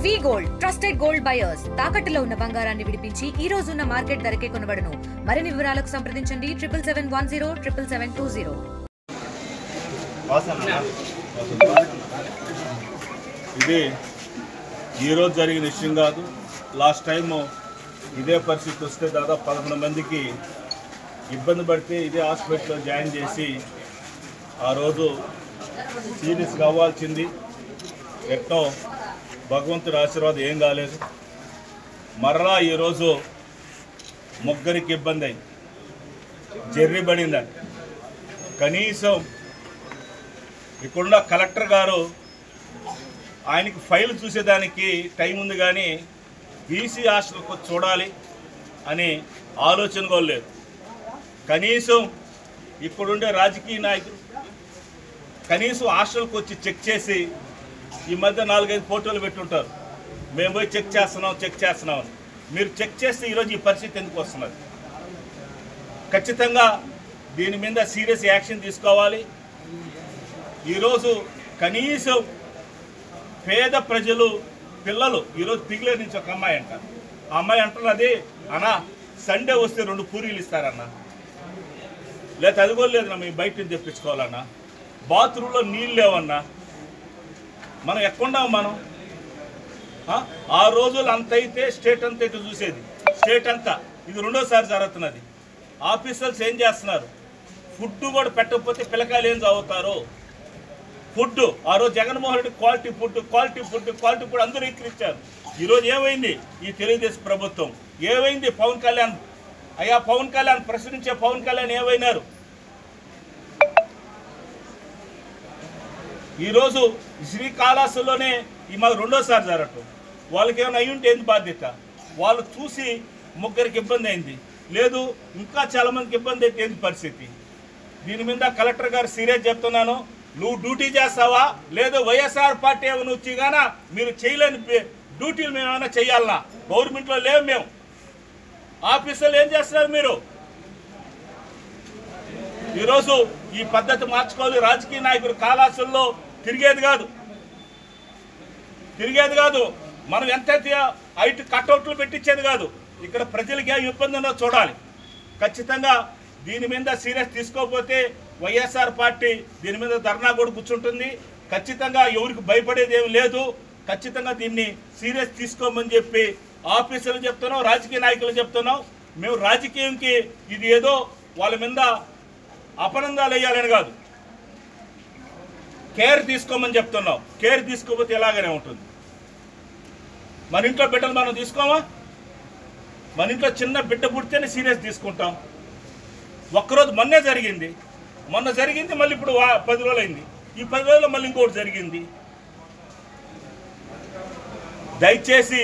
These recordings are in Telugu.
వి గోల్డ్ ట్రస్టెడ్ గోల్డ్ బయర్స్ తాకట్టులో ఉన్న బంగారాన్ని విడిపించి ఈ రోజు ఉన్న మార్కెట్ ధరకే కొనబడును. మరిన్ని వివరాలకు సంప్రదించండి 7710 ఇది ఈరోజు జరిగిన విషయం కాదు. లాస్ట్ టైము ఇదే పరిస్థితి వస్తే దాదాపు 11 మందికి ఇబ్బంది పడితే ఇదే హాస్పిటల్లో జాయిన్ చేసి ఆ రోజు సీరియస్గా అవ్వాల్సింది. ఎట్టో భగవంతుడి ఆశీర్వాదం ఏం కాలేదు. మరలా ఈరోజు ముగ్గురికి ఇబ్బంది అయింది, జర్రి పడిందని. కనీసం ఇక్కడున్న కలెక్టర్ గారు ఆయనకి ఫైల్ చూసేదానికి టైం ఉంది, కానీ బీసీ హాస్టల్కి చూడాలి అని ఆలోచన కూడా లేదు. కనీసం ఇప్పుడుండే రాజకీయ నాయకులు కనీసం హాస్టల్కి వచ్చి చెక్ చేసి, ఈ మధ్య 4-5 ఫోటోలు పెట్టుంటారు, మేము పోయి చెక్ చేస్తున్నాం అని. మీరు చెక్ చేస్తే ఈరోజు ఈ పరిస్థితి ఎందుకు వస్తున్నది? ఖచ్చితంగా దీని మీద సీరియస్ యాక్షన్ తీసుకోవాలి. ఈరోజు కనీసం పేద ప్రజలు పిల్లలు ఈరోజు పిగిలే నుంచి ఒక అమ్మాయి అంట, ఆ అమ్మాయి అంటున్నది, అన్న సండే వస్తే 2 పూరీలు ఇస్తారన్న, లేకపోతే అది కూడా లేదన్నా మేము బయట నుంచి తెప్పించుకోవాలన్నా, బాత్రూంలో నీళ్ళు లేవన్నా. మనం ఎక్కడున్నాం మనం? ఆ రోజులు అంత అయితే స్టేట్ అంతా అయితే చూసేది, స్టేట్ అంతా. ఇది 2వ జరుగుతున్నది. ఆఫీసర్స్ ఏం చేస్తున్నారు? ఫుడ్ కూడా పెట్టకపోతే పిల్లకాయలు ఏం చదువుతారు? ఫుడ్ ఆ రోజు జగన్మోహన్ రెడ్డి క్వాలిటీ ఫుడ్ అందరూ ఎక్కిరించారు. ఈరోజు ఏమైంది ఈ తెలుగుదేశం ప్రభుత్వం? ఏమైంది పవన్ కళ్యాణ్? అయ్యా పవన్ కళ్యాణ్, ప్రశ్నించే పవన్ కళ్యాణ్ ఏమైనారు? ఈరోజు శ్రీకాళహస్తిలోనే ఈ మాకు 2వ జరగటం. వాళ్ళకి ఏమైనా అయ్యి ఉంటే ఏంది బాధ్యత? వాళ్ళు చూసి ముగ్గురికి ఇబ్బంది అయింది, లేదు ఇంకా చాలామందికి ఇబ్బంది అయితే ఏంది పరిస్థితి? దీని మీద కలెక్టర్ గారు సీరియస్ చెప్తున్నాను. నువ్వు డ్యూటీ చేస్తావా, లేదు వైఎస్ఆర్ పార్టీ ఏమైనా వచ్చి గానా మీరు చేయలేని డ్యూటీలు మేము ఏమైనా చేయాలన్నా? గవర్నమెంట్లో లేవు మేము. ఆఫీసర్లు ఏం చేస్తున్నారు మీరు? ఈరోజు ఈ పద్ధతి మార్చుకోవాలి. రాజకీయ నాయకులు కాళహస్తిలో తిరిగేది కాదు. మనం ఎంత హైట్ కట్అవుట్లు పెట్టించేది కాదు. ఇక్కడ ప్రజలకి ఏ ఇబ్బంది ఉందో చూడాలి. ఖచ్చితంగా దీని మీద సీరియస్ తీసుకోకపోతే వైఎస్ఆర్ పార్టీ దీని మీద ధర్నా కూడా కూర్చుంటుంది. ఖచ్చితంగా ఎవరికి భయపడేది ఏమి లేదు. ఖచ్చితంగా దీన్ని సీరియస్ తీసుకోమని చెప్పి ఆఫీసర్లు చెప్తున్నాం, రాజకీయ నాయకులు చెప్తున్నాం. మేము రాజకీయంకి ఇది ఏదో వాళ్ళ మీద అపనందాలు వేయాలని కాదు, కేర్ తీసుకోమని చెప్తున్నాం. కేర్ తీసుకోకపోతే ఎలాగనే ఉంటుంది. మన ఇంట్లో బిడ్డలు మనం తీసుకోమా? మన ఇంట్లో చిన్న బిడ్డ పుడితేనే సీరియస్ తీసుకుంటాం. ఒక్కరోజు మొన్న జరిగింది, మళ్ళీ ఇప్పుడు 10 రోజులు అయింది. ఈ 10 రోజుల్లో మళ్ళీ ఇంకోటి జరిగింది. దయచేసి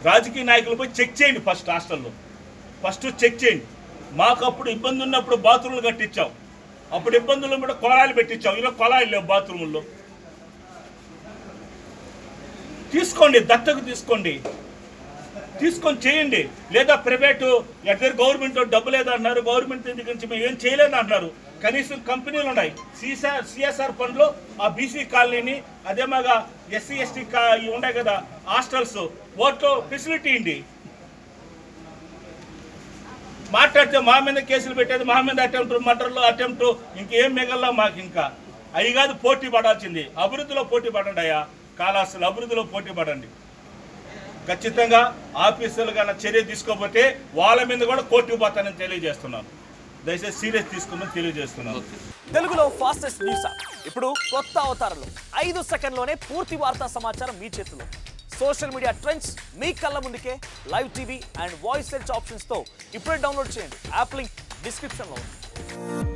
రాజకీయ నాయకులు పోయి చెక్ చేయండి. హాస్టల్లో ఫస్ట్ చెక్ చేయండి. మాకు అప్పుడు ఇబ్బంది ఉన్నప్పుడు బాత్రూమ్లు కట్టించాం, అప్పుడు ఇబ్బందులు కూడా కొలాయిలు పెట్టించాం. ఇలా కొలాయిలు లేవు బాత్రూముల్లో. తీసుకోండి, దత్తకు తీసుకొని చేయండి. లేదా ప్రైవేటు ఎక్కడ గవర్నమెంట్ డబ్బు లేదన్నారు, గవర్నమెంట్ దగ్గర నుంచి మేము ఏం చేయలేదు అంటున్నారు. కనీసం కంపెనీలు ఉన్నాయి, సిఎస్ఆర్ ఫండ్లో ఆ బీసీ కాలనీని, అదేమాగా ఎస్సీ ఎస్టీ ఇవి ఉన్నాయి కదా హాస్టల్స్, వాటిలో ఫెసిలిటీ ఇండి. మాట్లాడితే మా మీద కేసులు పెట్టేది, మా మీద అటెంప్ట్ ఇంకేం మిగల్లా మాకు. ఇంకా అవి కాదు, పోటీ పడాల్సింది. అభివృద్ధిలో పోటీ పడండి అయ్యా, కాళహస్తిలో అభివృద్ధిలో పోటీ పడండి. ఖచ్చితంగా ఆఫీసర్లు కన్నా చర్య తీసుకోకపోతే వాళ్ళ మీద కూడా కోర్టుకు పోతానని తెలియజేస్తున్నాను. దయచేసి సీరియస్ తీసుకుని తెలియజేస్తున్నాను. తెలుగులో ఫాస్టెస్ట్ న్యూస్ ఇప్పుడు కొత్త అవతారంలో 5 సెకండ్లోనే పూర్తి వార్తా సమాచారం మీ చేతిలో. సోషల్ మీడియా ట్రెండ్స్ మీ కళ్ళ ముందుకే live TV and voice search ఆప్షన్స్తో ఇప్పుడే డౌన్లోడ్ చేయండి. యాప్ లింక్ డిస్క్రిప్షన్లో ఉంది.